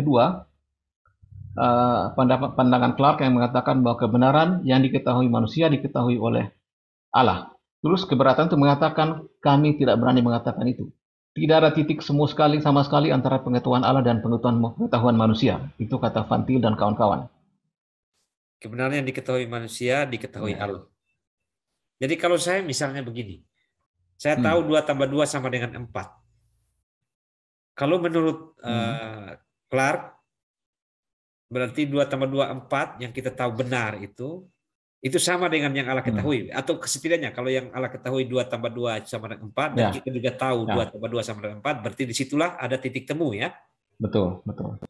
kedua, pandangan Clark yang mengatakan bahwa kebenaran yang diketahui manusia diketahui oleh Allah. Terus keberatan itu mengatakan kami tidak berani mengatakan itu. Tidak ada titik sama sekali antara pengetahuan Allah dan pengetahuan manusia. Itu kata Van Til dan kawan-kawan. Kebenaran yang diketahui manusia diketahui Allah. Jadi kalau saya misalnya begini, saya tahu 2 tambah 2 sama dengan 4. Kalau menurut Clark, berarti 2 tambah 2 4 yang kita tahu benar itu sama dengan yang Allah ketahui. Atau setidaknya kalau yang Allah ketahui 2 tambah 2 sama dengan 4, dan kita juga tahu 2 tambah 2 sama dengan 4, berarti disitulah ada titik temu ya. Betul, betul.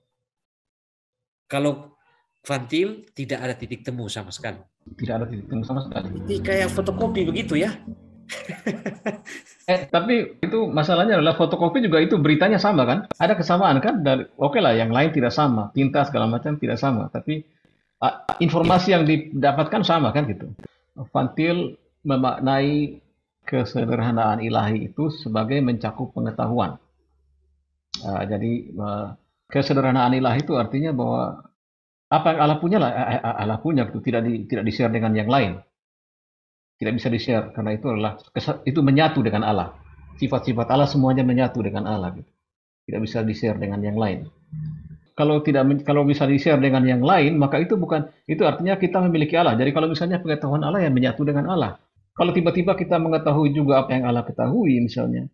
Kalau Van Til tidak ada titik temu sama sekali. Tidak ada titik temu sama sekali. Jadi kayak fotokopi begitu ya. Tapi itu masalahnya adalah fotokopi juga itu beritanya sama kan? Ada kesamaan kan? Oke lah, yang lain tidak sama, tinta segala macam tidak sama, tapi informasi yang didapatkan sama kan gitu. Van Til memaknai kesederhanaan ilahi itu sebagai mencakup pengetahuan. Jadi kesederhanaan ilahi itu artinya bahwa apa yang Allah punya lah, Allah punya itu tidak di-share dengan yang lain. Tidak bisa di-share karena itu menyatu dengan Allah. Sifat-sifat Allah semuanya menyatu dengan Allah gitu. Tidak bisa di-share dengan yang lain. Kalau bisa di-share dengan yang lain, maka itu artinya kita memiliki Allah. Jadi kalau misalnya pengetahuan Allah yang menyatu dengan Allah. Kalau tiba-tiba kita mengetahui juga apa yang Allah ketahui misalnya,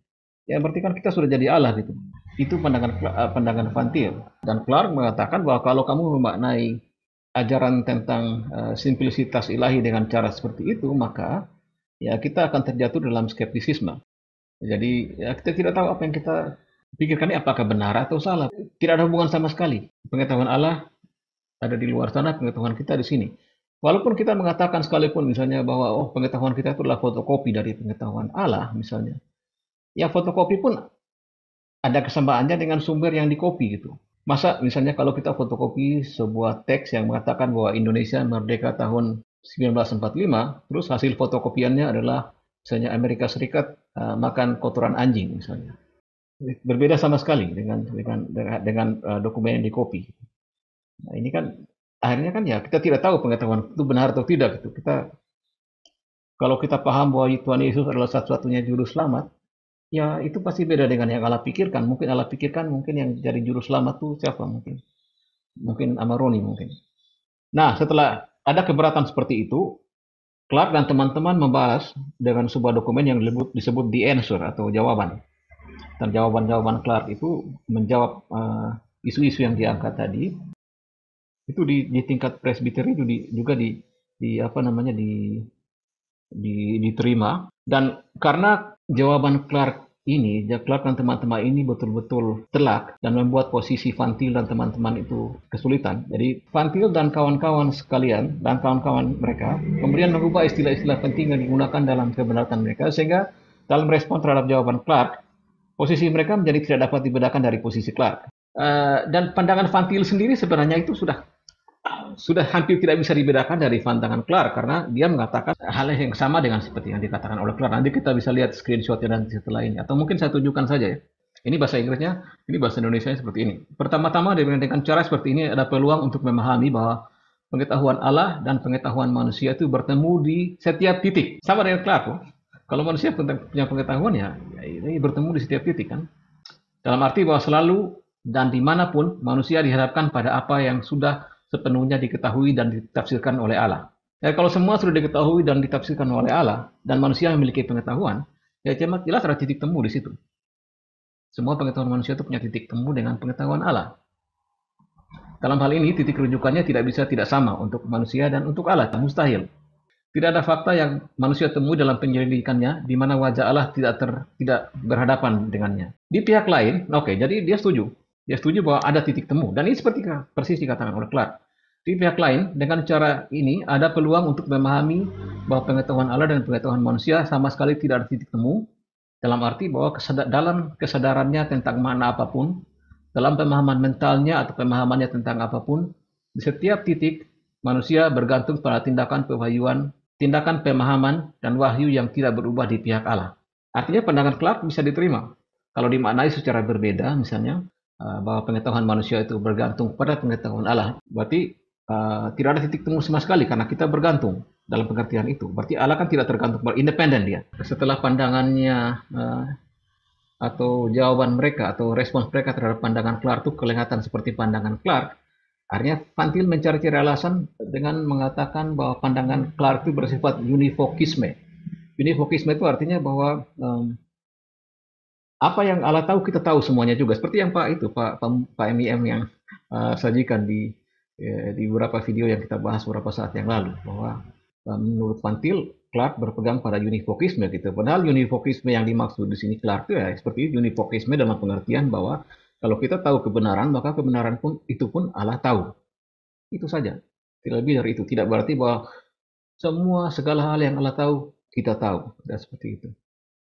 ya berarti kan kita sudah jadi Allah gitu. Itu pandangan Van Til. Dan Clark mengatakan bahwa kalau kamu memaknai ajaran tentang simplisitas ilahi dengan cara seperti itu, maka ya kita akan terjatuh dalam skeptisisme. Jadi ya kita tidak tahu apa yang kita pikirkan ini apakah benar atau salah. Tidak ada hubungan sama sekali. Pengetahuan Allah ada di luar sana, pengetahuan kita di sini. Walaupun kita mengatakan sekalipun misalnya bahwa pengetahuan kita itu adalah fotokopi dari pengetahuan Allah misalnya. Ya fotokopi pun ada kesamaannya dengan sumber yang dikopi gitu. Masa misalnya kalau kita fotokopi sebuah teks yang mengatakan bahwa Indonesia merdeka tahun 1945, terus hasil fotokopiannya adalah misalnya Amerika Serikat makan kotoran anjing misalnya. Berbeda sama sekali dengan dokumen yang dikopi. Nah, ini kan akhirnya kan ya kita tidak tahu pengetahuan itu benar atau tidak gitu. Kalau kita paham bahwa Tuhan Yesus adalah satu-satunya juru selamat, ya itu pasti beda dengan yang Allah pikirkan. Mungkin Allah pikirkan yang jadi juru selamat itu siapa mungkin Amaroni mungkin. Nah, setelah ada keberatan seperti itu, Clark dan teman-teman membalas dengan sebuah dokumen yang disebut The Answer atau jawaban. Dan jawaban Clark itu menjawab isu-isu yang diangkat tadi. Itu di tingkat presbiteri juga diterima. Dan karena jawaban Clark dan teman-teman ini betul-betul telak dan membuat posisi Van Til dan teman-teman itu kesulitan. Jadi Van Til dan kawan-kawan sekalian dan kawan-kawan mereka kemudian mengubah istilah-istilah penting yang digunakan dalam kebenaran mereka, sehingga dalam respon terhadap jawaban Clark, posisi mereka menjadi tidak dapat dibedakan dari posisi Clark. Dan pandangan Van Til sendiri sebenarnya itu sudah hampir tidak bisa dibedakan dari pandangan Clark, karena dia mengatakan hal yang sama dengan seperti yang dikatakan oleh Clark. Nanti kita bisa lihat screenshotnya dan setelah ini, atau mungkin saya tunjukkan saja ya. Ini bahasa Inggrisnya, ini bahasa Indonesianya seperti ini. Pertama-tama dengan cara seperti ini ada peluang untuk memahami bahwa pengetahuan Allah dan pengetahuan manusia itu bertemu di setiap titik. Sama dengan Clark. Kalau manusia punya pengetahuan ya ini bertemu di setiap titik kan. Dalam arti bahwa selalu dan dimanapun manusia dihadapkan pada apa yang sudah sepenuhnya diketahui dan ditafsirkan oleh Allah. Ya, kalau semua sudah diketahui dan ditafsirkan oleh Allah, dan manusia memiliki pengetahuan, ya jelas ada titik temu di situ. Semua pengetahuan manusia itu punya titik temu dengan pengetahuan Allah. Dalam hal ini, titik rujukannya tidak sama untuk manusia dan untuk Allah. Mustahil. Tidak ada fakta yang manusia temui dalam penyelidikannya di mana wajah Allah tidak berhadapan dengannya. Di pihak lain, jadi dia setuju. Dia setuju bahwa ada titik temu. Dan ini seperti persis dikatakan oleh Clark. Di pihak lain, dengan cara ini ada peluang untuk memahami bahwa pengetahuan Allah dan pengetahuan manusia sama sekali tidak ada titik temu, dalam arti bahwa dalam kesadarannya tentang makna apapun, dalam pemahaman mentalnya atau pemahamannya tentang apapun, di setiap titik manusia bergantung pada tindakan pemahaman dan wahyu yang tidak berubah di pihak Allah. Artinya pandangan Clark bisa diterima. Kalau dimaknai secara berbeda, misalnya, bahwa pengetahuan manusia itu bergantung pada pengetahuan Allah, berarti tidak ada titik temu sama sekali karena kita bergantung dalam pengertian itu. Berarti Allah kan tidak tergantung, independen dia. Setelah pandangannya atau jawaban mereka atau respons mereka terhadap pandangan Clark itu kelihatan seperti pandangan Clark, artinya Van Til mencari-cari alasan dengan mengatakan bahwa pandangan Clark itu bersifat univokisme. Univokisme itu artinya bahwa apa yang Allah tahu kita tahu semuanya juga. Seperti yang Pak MIM yang sajikan di beberapa video yang kita bahas beberapa saat yang lalu, bahwa menurut Van Til, Clark berpegang pada univokisme gitu. Padahal univokisme yang dimaksud di sini Clark itu ya seperti univokisme dalam pengertian bahwa kalau kita tahu kebenaran, maka kebenaran pun itu pun Allah tahu. Itu saja. Tidak lebih dari itu. Tidak berarti bahwa semua segala hal yang Allah tahu kita tahu. Dan seperti itu.